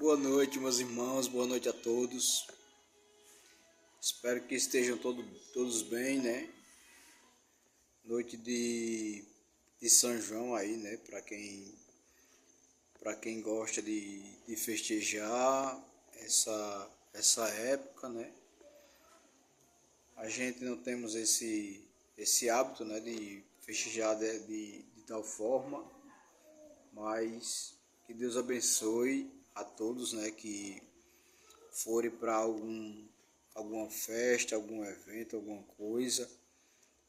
Boa noite, meus irmãos, boa noite a todos. Espero que estejam todos bem, né? Noite de São João aí, né? Para quem gosta de festejar essa época, né? A gente não temos esse hábito, né? De festejar de tal forma, mas que Deus abençoe a todos, né? Que forem para alguma festa, algum evento, alguma coisa,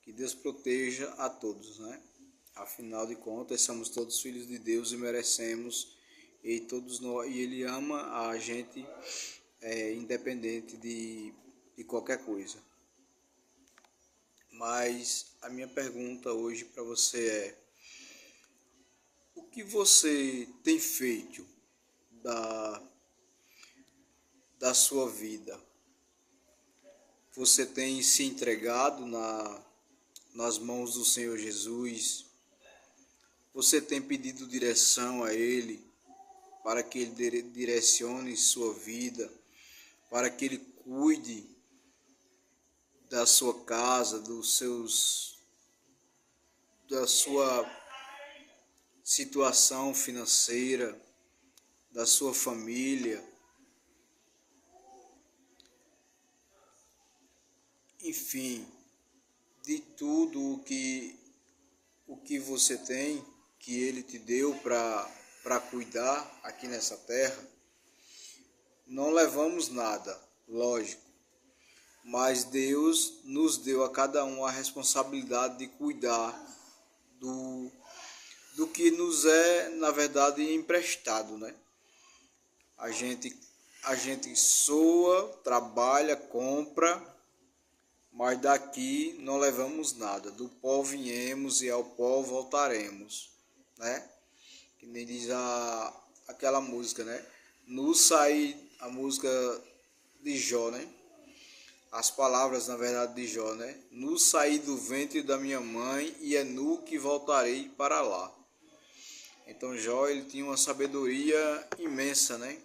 que Deus proteja a todos, né? Afinal de contas, somos todos filhos de Deus e merecemos, e Ele ama a gente, independente de qualquer coisa. Mas a minha pergunta hoje para você é: o que você tem feito da sua vida? Você tem se entregado nas mãos do Senhor Jesus? Você tem pedido direção a Ele para que Ele direcione sua vida, para que Ele cuide da sua casa, da sua situação financeira, da sua família? Enfim, de tudo o que você tem, que Ele te deu para cuidar aqui nessa terra. Não levamos nada, lógico, mas Deus nos deu a cada um a responsabilidade de cuidar do que nos é, na verdade, emprestado, né? A gente soa, trabalha, compra, mas daqui não levamos nada. Do pó viemos e ao pó voltaremos, né? Que nem diz aquela música, né? A música de Jó, né? As palavras, na verdade, de Jó, né? Nu saí do ventre da minha mãe e é nu que voltarei para lá. Então Jó, ele tinha uma sabedoria imensa, né?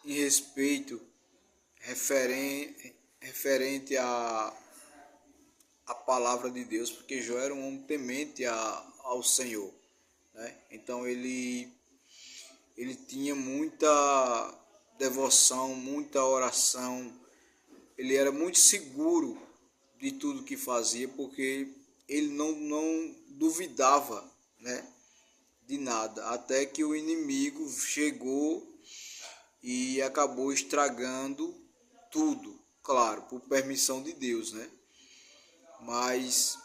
Em respeito referente à palavra de Deus, porque Jó era um homem temente ao Senhor, né? Então ele tinha muita devoção, muita oração, ele era muito seguro de tudo que fazia, porque ele não duvidava, né, de nada, até que o inimigo chegou e acabou estragando tudo, claro, por permissão de Deus, né? Mas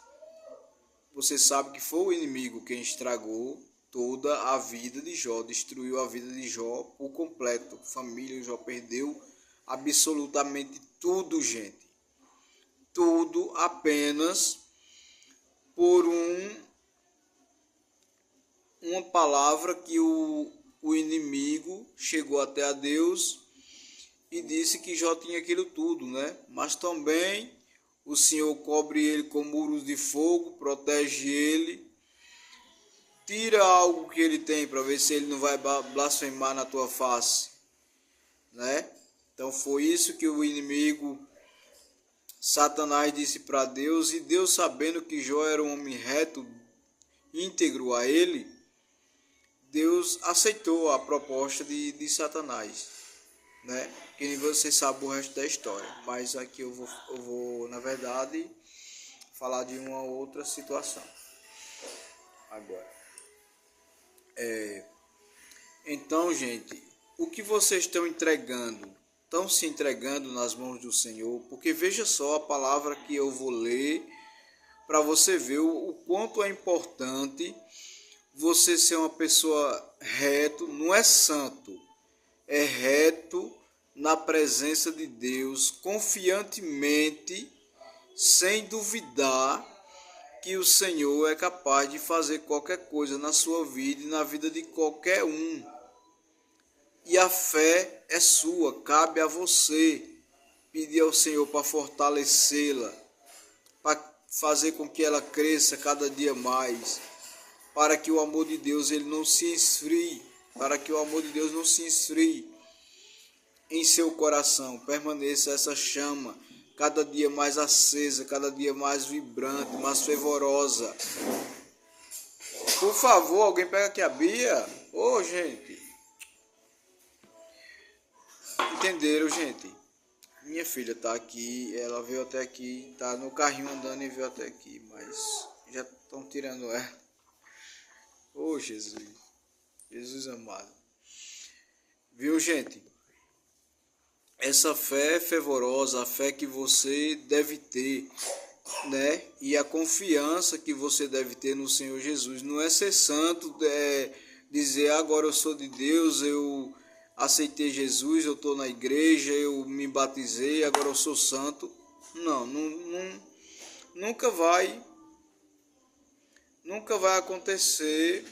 você sabe que foi o inimigo quem estragou toda a vida de Jó, destruiu a vida de Jó por completo. A família de Jó perdeu absolutamente tudo, gente. Tudo apenas por uma palavra que o inimigo chegou até a Deus e disse que Jó tinha aquilo tudo, né? Mas também o Senhor cobre ele com muros de fogo, protege ele, tira algo que ele tem para ver se ele não vai blasfemar na tua face, né? Então foi isso que o inimigo, Satanás, disse para Deus, e Deus, sabendo que Jó era um homem reto, íntegro a ele, Deus aceitou a proposta de Satanás, né? Que você sabe o resto da história, mas aqui eu vou na verdade falar de uma outra situação agora. Então, gente, o que vocês estão entregando? Estão se entregando nas mãos do Senhor? Porque veja só a palavra que eu vou ler para você ver o quanto é importante você ser uma pessoa reto, não é santo, é reto na presença de Deus, confiantemente, sem duvidar que o Senhor é capaz de fazer qualquer coisa na sua vida e na vida de qualquer um. E a fé é sua, cabe a você pedir ao Senhor para fortalecê-la, para fazer com que ela cresça cada dia mais, para que o amor de Deus ele não se esfrie, para que o amor de Deus não se esfrie em seu coração, permaneça essa chama cada dia mais acesa, cada dia mais vibrante, mais fervorosa. Por favor, alguém pega aqui a Bia. Ô, gente. Entenderam, gente? Minha filha tá aqui, ela veio até aqui, tá no carrinho andando e veio até aqui, mas já estão tirando ela. Ô, Jesus. Jesus amado. Viu, gente? Essa fé fervorosa, a fé que você deve ter, né? E a confiança que você deve ter no Senhor Jesus. Não é ser santo, dizer agora eu sou de Deus, eu aceitei Jesus, eu estou na igreja, eu me batizei, agora eu sou santo. Não, nunca vai acontecer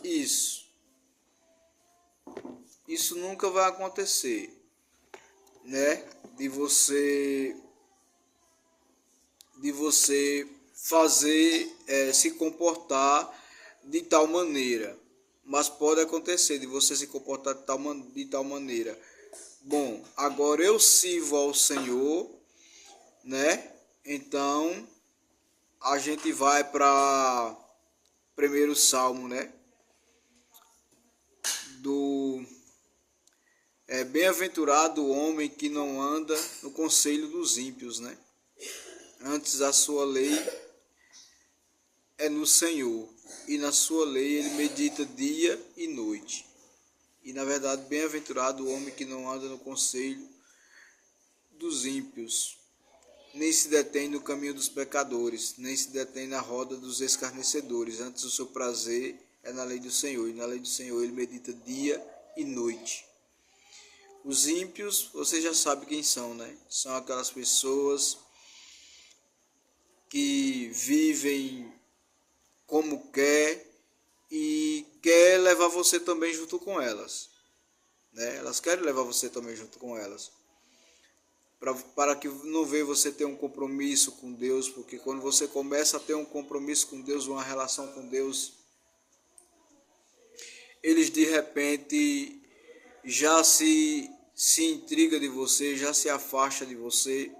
isso. Isso nunca vai acontecer, né? De você fazer, se comportar de tal maneira, mas pode acontecer de você se comportar de tal maneira. Bom, agora eu sirvo ao Senhor, né? Então a gente vai para primeiro salmo, né? Do bem-aventurado o homem que não anda no conselho dos ímpios, né? Antes a sua lei é no Senhor, e na sua lei ele medita dia e noite. E na verdade, bem-aventurado o homem que não anda no conselho dos ímpios, nem se detém no caminho dos pecadores, nem se detém na roda dos escarnecedores. Antes o seu prazer é na lei do Senhor, e na lei do Senhor ele medita dia e noite. Os ímpios, você já sabe quem são, né? São aquelas pessoas que vivem como quer e quer levar você também junto com elas, né? Elas querem levar você também junto com elas, para que não veja você ter um compromisso com Deus, porque quando você começa a ter um compromisso com Deus, uma relação com Deus, eles de repente já se intriga de você, já se afasta de você.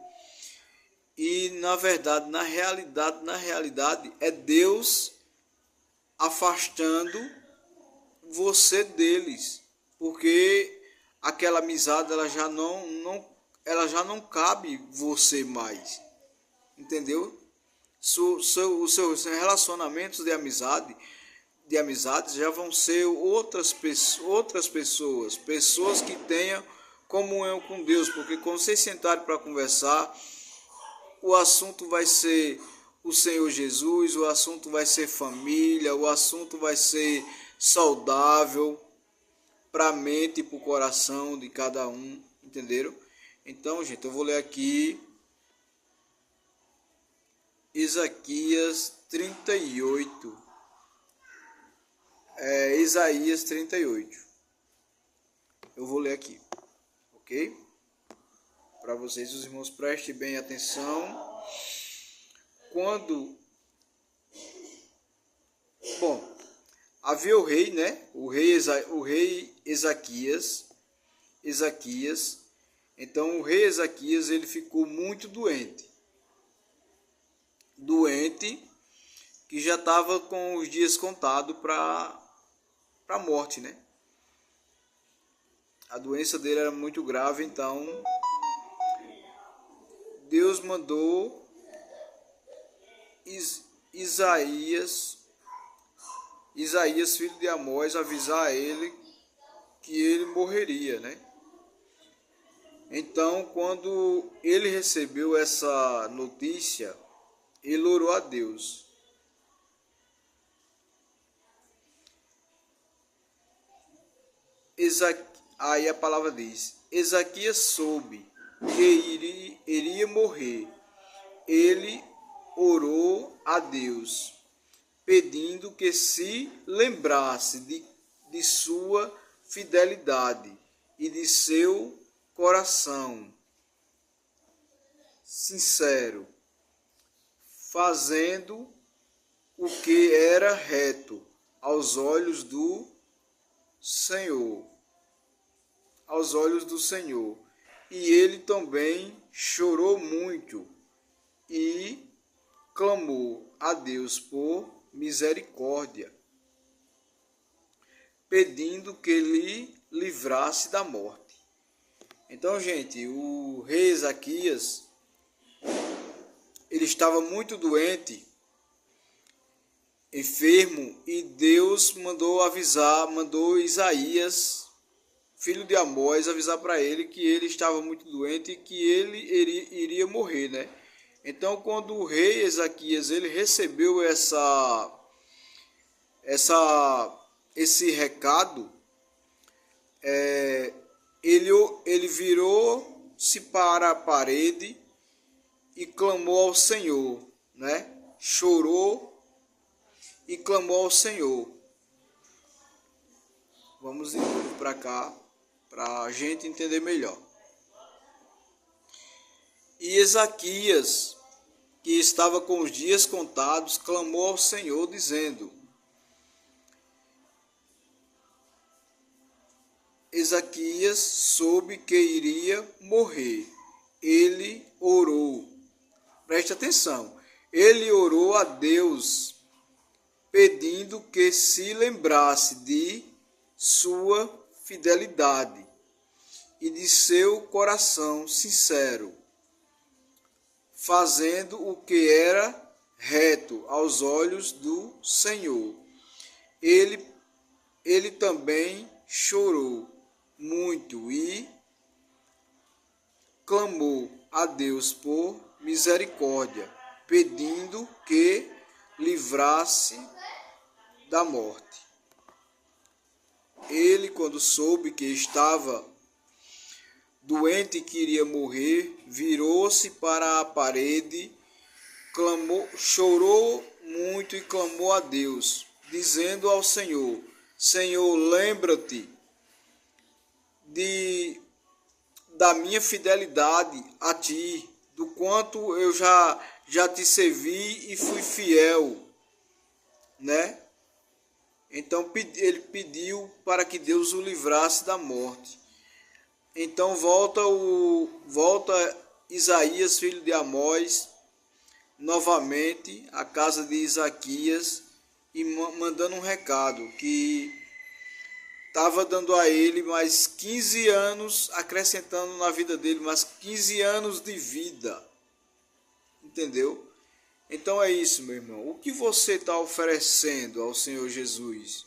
E na verdade, na realidade, é Deus afastando você deles, porque aquela amizade ela já não cabe você mais, entendeu? Os seus relacionamentos de amizades já vão ser outras pessoas que tenham comunhão com Deus, porque quando vocês sentarem para conversar, o assunto vai ser o Senhor Jesus, o assunto vai ser família, o assunto vai ser saudável para a mente e para o coração de cada um, entenderam? Então, gente, eu vou ler aqui Isaías 38. Isaías 38. Eu vou ler aqui, ok? Para vocês, os irmãos, prestem bem atenção. Havia o rei, né? O rei Ezequias. Então o rei Ezequias ele ficou muito doente, que já estava com os dias contados para a morte, né? A doença dele era muito grave, então Deus mandou Isaías, filho de Amós, avisar a ele que ele morreria, né? Então, quando ele recebeu essa notícia, ele orou a Deus. Aí a palavra diz: Ezequias soube que iria morrer. Ele orou a Deus, pedindo que se lembrasse de sua fidelidade e de seu coração sincero, fazendo o que era reto aos olhos do Senhor, aos olhos do Senhor. E ele também chorou muito e clamou a Deus por misericórdia, pedindo que lhe livrasse da morte. Então, gente, o rei Ezequias, ele estava muito doente, enfermo, e Deus mandou Isaías, filho de Amós, avisar para ele que ele estava muito doente e que ele iria morrer, né? Então, quando o rei Ezequias ele recebeu esse recado, ele virou-se para a parede e clamou ao Senhor, né? Chorou e clamou ao Senhor. Vamos de novo para cá, para a gente entender melhor. E Ezequias, que estava com os dias contados, clamou ao Senhor, dizendo: Ezequias soube que iria morrer. Ele orou. Preste atenção. Ele orou a Deus, pedindo que se lembrasse de sua fidelidade e de seu coração sincero, fazendo o que era reto aos olhos do Senhor. Ele também chorou muito e clamou a Deus por misericórdia, pedindo que livrasse da morte. Ele, quando soube que estava doente e que iria morrer, virou-se para a parede, chorou muito e clamou a Deus, dizendo ao Senhor: Senhor, lembra-te da minha fidelidade a ti, do quanto eu já te servi e fui fiel, né? Então ele pediu para que Deus o livrasse da morte. Então volta Isaías, filho de Amós, novamente à casa de Ezequias e mandando um recado que estava dando a ele mais 15 anos, acrescentando na vida dele mais 15 anos de vida. Entendeu? Então é isso, meu irmão. O que você está oferecendo ao Senhor Jesus?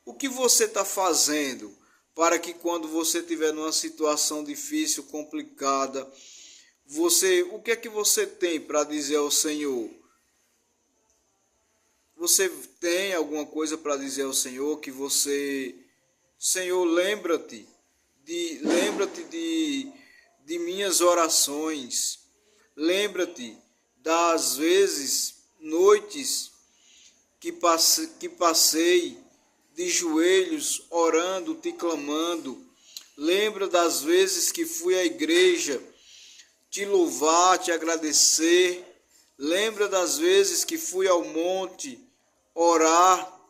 O que você está fazendo para que quando você estiver numa situação difícil, complicada, o que é que você tem para dizer ao Senhor? Você tem alguma coisa para dizer ao Senhor que Senhor, lembra-te de minhas orações. Lembra-te das vezes, noites que passei de joelhos orando, te clamando. Lembra das vezes que fui à igreja te louvar, te agradecer. Lembra das vezes que fui ao monte orar,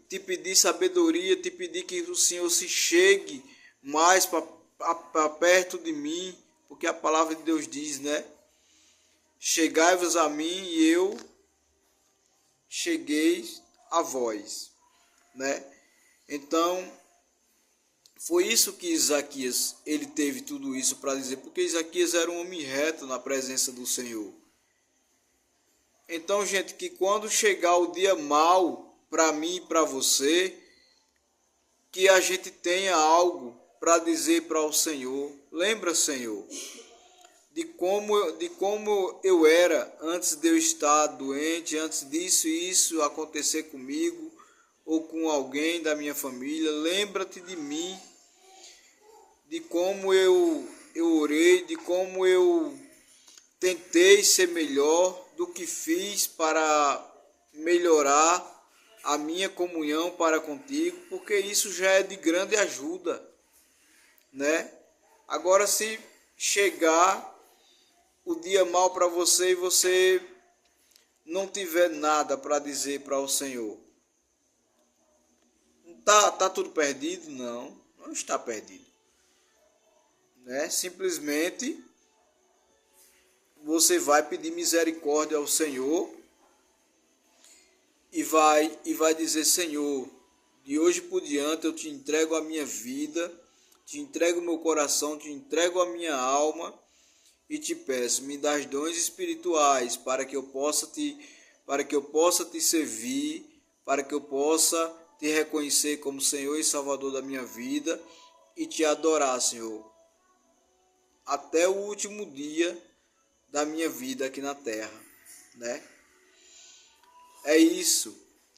te pedir sabedoria, te pedir que o Senhor se chegue mais para perto de mim, porque a palavra de Deus diz, né? Chegai-vos a mim e eu cheguei a vós, né? Então, foi isso que Ezequias, ele teve tudo isso para dizer, porque Ezequias era um homem reto na presença do Senhor. Então, gente, que quando chegar o dia mau para mim e para você, que a gente tenha algo para dizer para o Senhor. Lembra, Senhor, de como eu era antes de eu estar doente, antes disso e isso acontecer comigo ou com alguém da minha família. Lembra-te de mim, de como eu orei, de como eu tentei ser melhor, do que fiz para melhorar a minha comunhão para contigo, porque isso já é de grande ajuda, né? Agora, se chegar o dia mau para você e você não tiver nada para dizer para o Senhor, tá tudo perdido? Não, não está perdido, né? Simplesmente você vai pedir misericórdia ao Senhor e vai dizer: Senhor, de hoje por diante eu te entrego a minha vida, te entrego o meu coração, te entrego a minha alma e te peço, me dá dons espirituais para que eu possa te servir, para que eu possa te reconhecer como Senhor e Salvador da minha vida e te adorar, Senhor, até o último dia da minha vida aqui na terra, né? É isso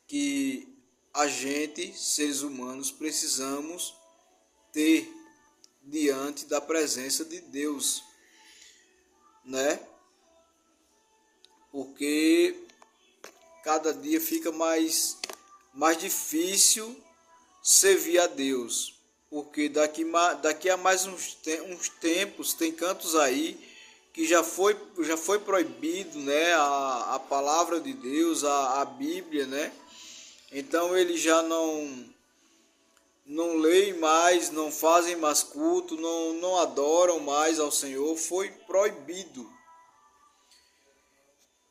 que a gente, seres humanos, precisamos ter diante da presença de Deus, né? Porque cada dia fica mais difícil servir a Deus, porque daqui a mais uns tempos tem cantos aí que já foi proibido, né, a palavra de Deus, a Bíblia, né? Então eles já não leem mais, não fazem mais culto, não adoram mais ao Senhor, foi proibido.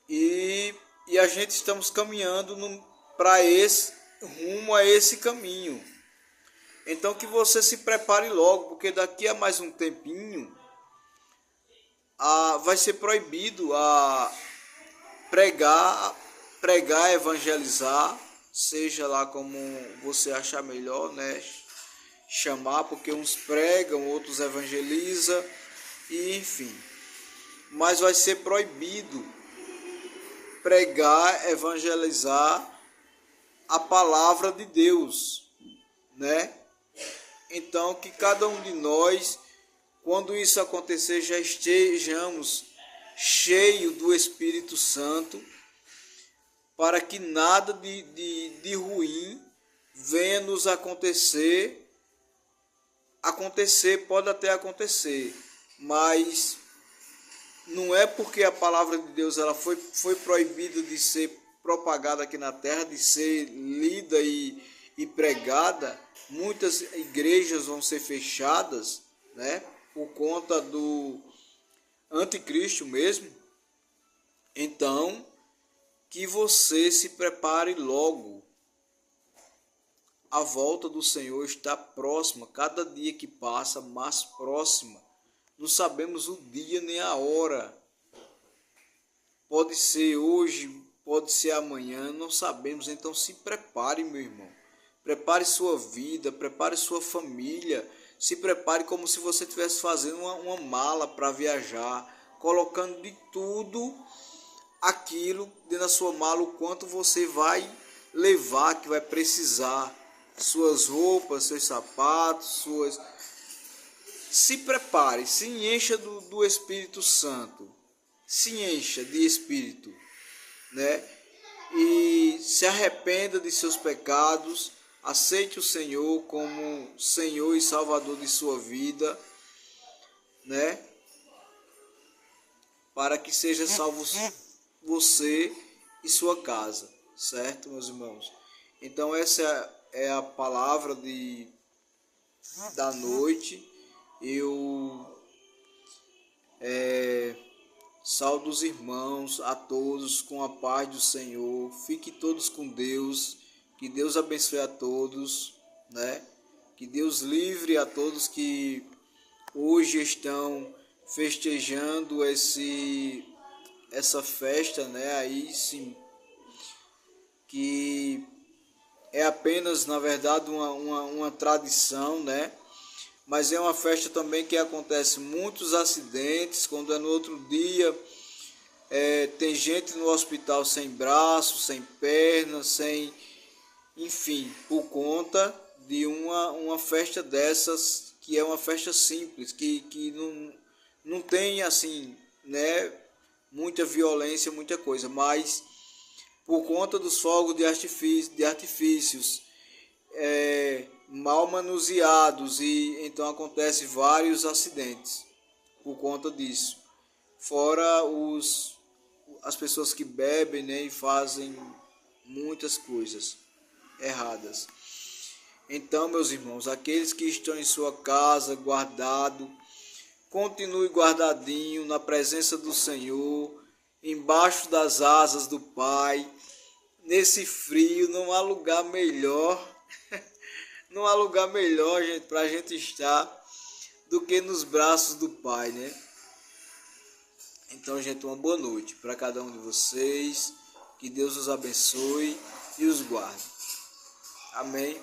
E a gente estamos caminhando para esse rumo a esse caminho. Então que você se prepare logo, porque daqui a mais um tempinho vai ser proibido a pregar, evangelizar, seja lá como você achar melhor, né, chamar, porque uns pregam, outros evangelizam, e enfim. Mas vai ser proibido pregar, evangelizar a palavra de Deus, né? Então que cada um de nós, quando isso acontecer, já estejamos cheios do Espírito Santo, para que nada de ruim venha nos acontecer. Pode até acontecer, mas não é porque a palavra de Deus ela foi proibida de ser propagada aqui na terra, de ser lida e pregada. Muitas igrejas vão ser fechadas, né, por conta do anticristo mesmo. Então, que você se prepare logo. A volta do Senhor está próxima, cada dia que passa mais próxima. Não sabemos o dia nem a hora. Pode ser hoje, pode ser amanhã, não sabemos. Então se prepare, meu irmão. Prepare sua vida, prepare sua família. Se prepare como se você estivesse fazendo uma mala para viajar, colocando de tudo aquilo dentro da sua mala, o quanto você vai levar, que vai precisar. Suas roupas, seus sapatos, Se prepare, se encha do Espírito Santo, se encha de Espírito, né? E se arrependa de seus pecados, aceite o Senhor como Senhor e Salvador de sua vida, né? Para que seja salvo você e sua casa, certo, meus irmãos? Então essa é a palavra da noite. Eu saúdo os irmãos, a todos com a paz do Senhor. Fiquem todos com Deus. Que Deus abençoe a todos, né? Que Deus livre a todos que hoje estão festejando essa festa, né? Aí sim, que é apenas, na verdade, uma tradição, né? Mas é uma festa também que acontece muitos acidentes. Quando é no outro dia, tem gente no hospital sem braço, sem perna, enfim, por conta de uma festa dessas, que é uma festa simples, que não tem assim, né, muita violência, muita coisa, mas por conta dos fogos de artifícios mal manuseados, e então acontece vários acidentes por conta disso. Fora as pessoas que bebem, né, e fazem muitas coisas erradas. Então, meus irmãos, aqueles que estão em sua casa, guardado, continue guardadinho na presença do Senhor, embaixo das asas do Pai. Nesse frio, não há lugar melhor, não há lugar melhor, gente, para a gente estar do que nos braços do Pai, né? Então, gente, uma boa noite para cada um de vocês. Que Deus os abençoe e os guarde. Amém.